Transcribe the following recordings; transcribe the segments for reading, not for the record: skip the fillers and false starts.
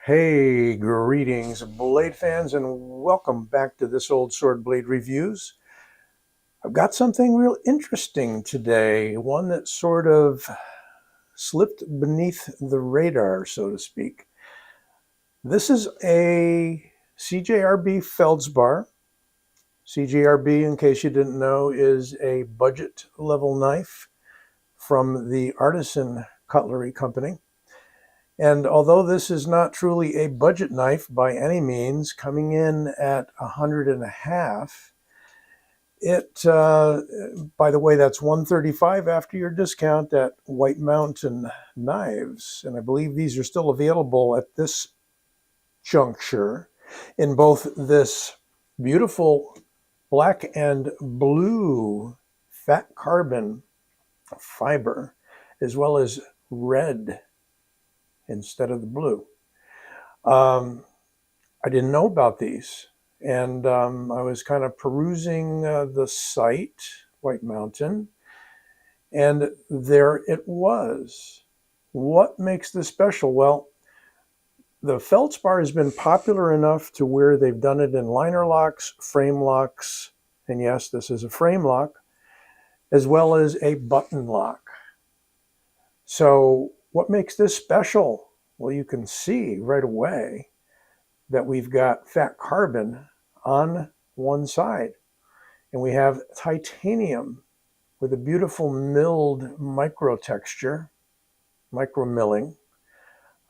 Hey, greetings, blade fans, and welcome back to This Old Sword Blade Reviews. I've got something real interesting today, one that sort of slipped beneath the radar, so to speak. This is a CJRB Feldspar. CJRB, in case you didn't know, is a budget level knife from the Artisan Cutlery Company. And although this is not truly a budget knife by any means, coming in at $100.50, by the way, that's $135 after your discount at White Mountain Knives. And I believe these are still available at this juncture in both this beautiful black and blue fat carbon fiber, as well as red instead of the blue. I didn't know about these, and I was kind of perusing the site, White Mountain, and there it was. What makes this special? Well, the Feldspar has been popular enough to where they've done it in liner locks, frame locks, and yes, this is a frame lock, as well as a button lock. So what makes this special? Well, you can see right away that we've got fat carbon on one side, and we have titanium with a beautiful milled micro texture, micro milling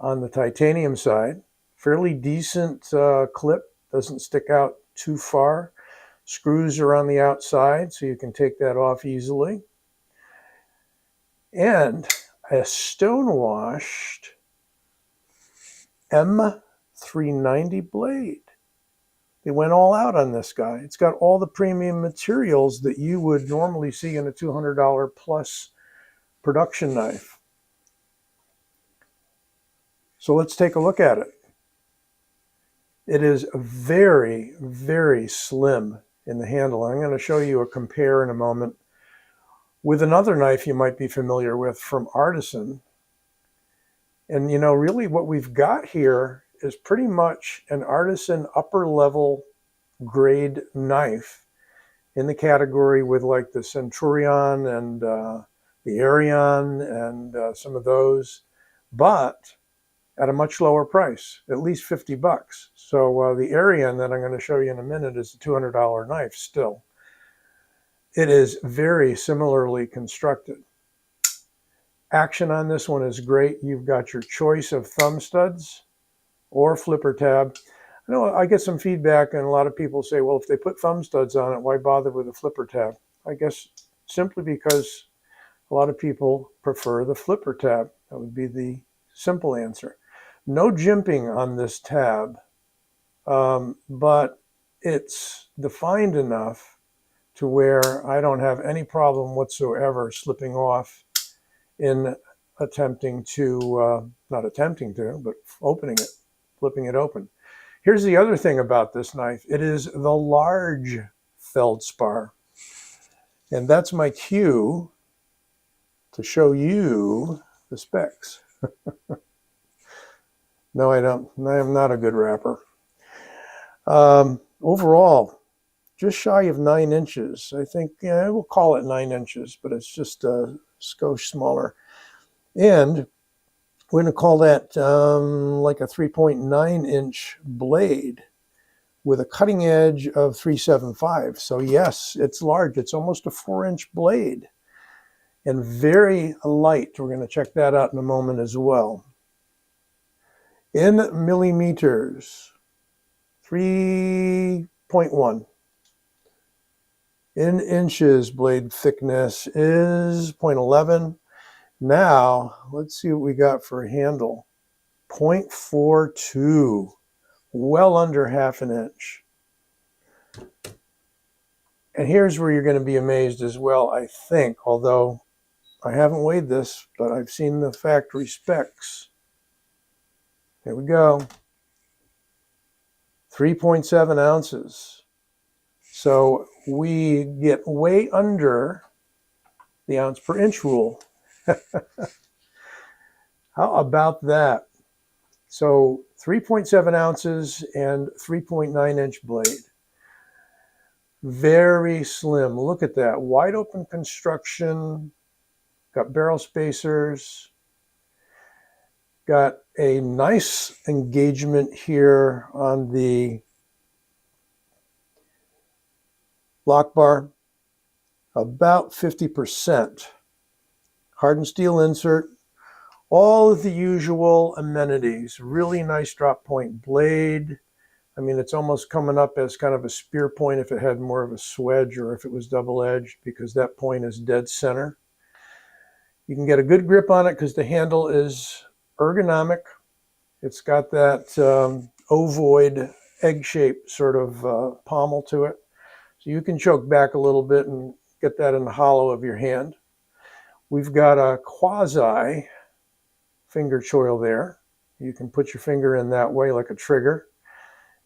on the titanium side. Fairly decent clip, doesn't stick out too far. Screws are on the outside, so you can take that off easily. And a stone-washed M390 blade. They went all out on this guy. It's got all the premium materials that you would normally see in a $200 plus production knife. So let's take a look at it. It is very, very slim in the handle. I'm going to show you a compare in a moment with another knife you might be familiar with from Artisan. And you know, really what we've got here is pretty much an Artisan upper level grade knife in the category with like the Centurion and the Arion and some of those, but at a much lower price, at least 50 bucks. So the Arion that I'm going to show you in a minute is a $200 knife still. It is very similarly constructed. Action on this one is great. You've got your choice of thumb studs or flipper tab. I know I get some feedback, and a lot of people say, well, if they put thumb studs on it, why bother with a flipper tab? I guess simply because a lot of people prefer the flipper tab. That would be the simple answer. No jimping on this tab, but it's defined enough to where I don't have any problem whatsoever slipping off in attempting to, not attempting to, but opening it, flipping it open. Here's the other thing about this knife. It is the large Feldspar. And that's my cue to show you the specs. No, I don't. I am not a good rapper. Overall, just shy of 9 inches. I think, yeah, we'll call it 9 inches, but it's just a skosh smaller. And we're going to call that like a 3.9 inch blade with a cutting edge of 3.75. So yes, it's large. It's almost a 4-inch blade and very light. We're going to check that out in a moment as well. In millimeters, 3.1. In inches, blade thickness is 0.11. Now, let's see what we got for a handle. 0.42, well under half an inch. And here's where you're going to be amazed as well, I think, although I haven't weighed this, but I've seen the factory specs. Here we go. 3.7 ounces. So we get way under the ounce per inch rule. How about that? So 3.7 ounces and 3.9-inch blade. Very slim. Look at that. Wide open construction. Got barrel spacers. Got a nice engagement here on the lock bar. About 50%. Hardened steel insert. All of the usual amenities. Really nice drop point blade. I mean, it's almost coming up as kind of a spear point if it had more of a swedge or if it was double-edged, because that point is dead center. You can get a good grip on it because the handle is ergonomic. It's got that ovoid, egg-shaped sort of pommel to it. So you can choke back a little bit and get that in the hollow of your hand. We've got a quasi finger choil there. You can put your finger in that way like a trigger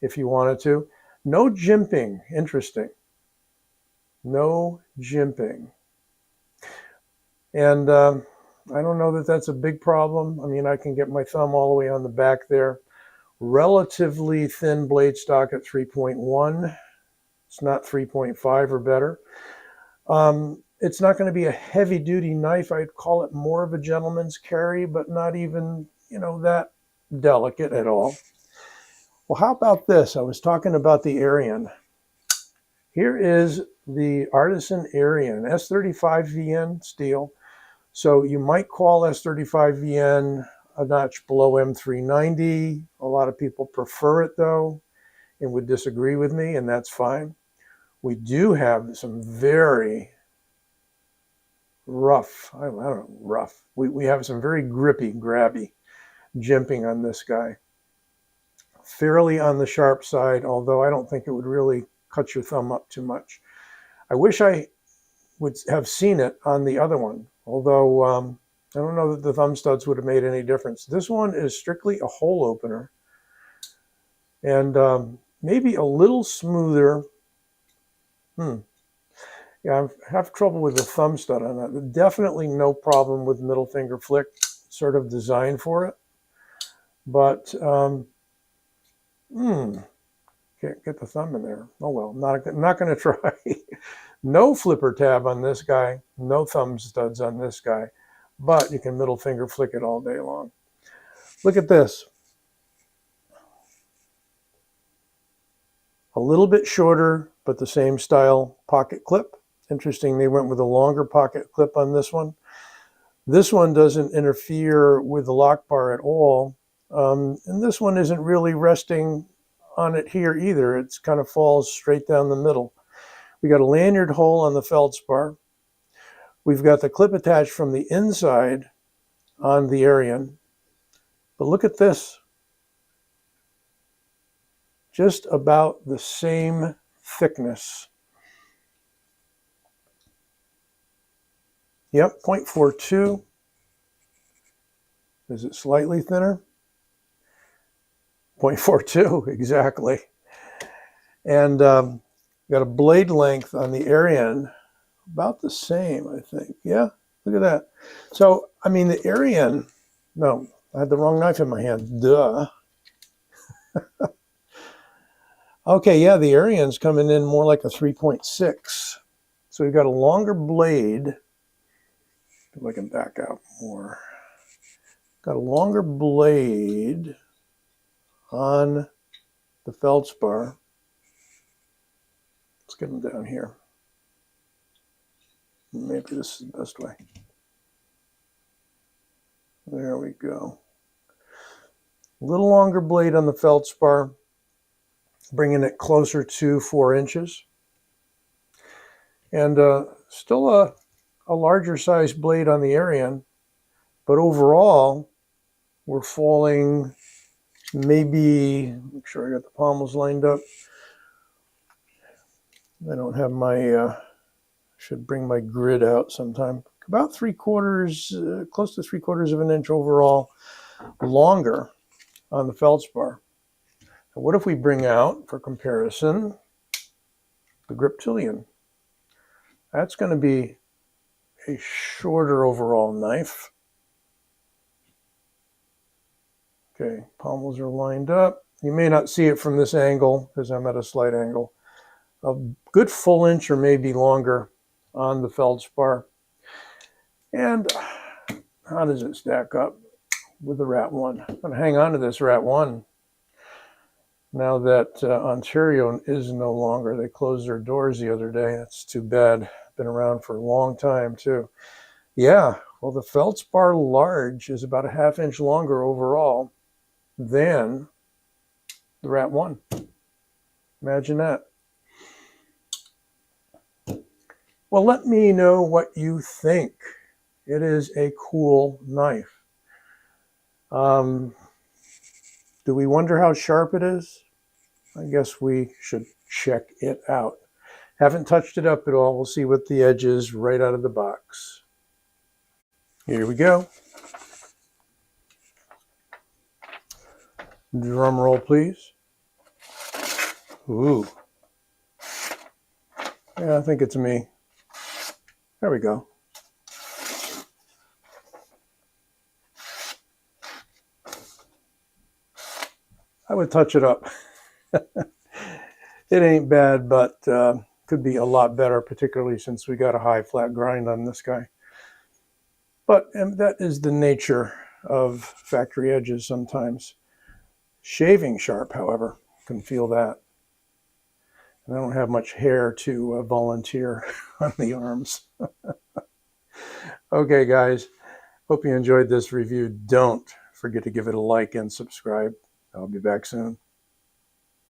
if you wanted to. No jimping. Interesting. No jimping. And I don't know that that's a big problem. I mean, I can get my thumb all the way on the back there. Relatively thin blade stock at 3.1. It's not 3.5 or better. It's not going to be a heavy-duty knife. I'd call it more of a gentleman's carry, but not even, that delicate at all. Well, how about this? I was talking about the Arian. Here is the Artisan Arian, S35VN Steel. So you might call S35VN a notch below M390. A lot of people prefer it, though, and would disagree with me, and that's fine. We do have some very rough, I don't know, rough. We have some very grippy, grabby jimping on this guy. Fairly on the sharp side, although I don't think it would really cut your thumb up too much. I wish I would have seen it on the other one, although I don't know that the thumb studs would have made any difference. This one is strictly a hole opener and maybe a little smoother. Yeah, I have trouble with the thumb stud on that. Definitely no problem with middle finger flick, sort of designed for it. But can't get the thumb in there. Oh well, not going to try. No flipper tab on this guy, no thumb studs on this guy, but you can middle finger flick it all day long. Look at this. A little bit shorter, but the same style pocket clip. Interesting, they went with a longer pocket clip on this one. This one doesn't interfere with the lock bar at all. And this one isn't really resting on it here either. It's kind of falls straight down the middle. We got a lanyard hole on the Feldspar. We've got the clip attached from the inside on the Arian. But look at this. Just about the same thickness. Yep, 0.42. Is it slightly thinner? 0.42, exactly. And got a blade length on the Arian, about the same, I think. Yeah, look at that. So, I mean, the Arian, no, I had the wrong knife in my hand. Duh. Okay, yeah, the Arian's coming in more like a 3.6. So we've got a longer blade. If I can back out more. Got a longer blade on the Feldspar. Let's get them down here. Maybe this is the best way. There we go. A little longer blade on the Feldspar, bringing it closer to 4 inches. And still a larger size blade on the Arian, but overall, we're falling maybe, make sure I got the pommels lined up. I don't have my, should bring my grid out sometime. About 3/4, close to 3/4 of an inch overall longer on the Feldspar. So what if we bring out, for comparison, the Griptilian? That's going to be a shorter overall knife. Okay, pommels are lined up. You may not see it from this angle because I'm at a slight angle. A good full inch or maybe longer on the feldspar. And how does it stack up with the Rat 1? I'm going to hang on to this Rat 1 now that Ontario is no longer. They closed their doors the other day. That's too bad. Been around for a long time too. Yeah, well, the feldspar large is about a ½ inch longer overall than the Rat 1. Imagine that. Well, let me know what you think. It is a cool knife. Do we wonder how sharp it is? I guess we should check it out. Haven't touched it up at all. We'll see what the edge is right out of the box. Here we go. Drum roll, please. Ooh. Yeah, I think it's me. There we go. I would touch it up. It ain't bad, but could be a lot better, particularly since we got a high flat grind on this guy. But that is the nature of factory edges sometimes. Shaving sharp, however, can feel that. And I don't have much hair to volunteer on the arms. Okay, guys, hope you enjoyed this review. Don't forget to give it a like and subscribe. I'll be back soon.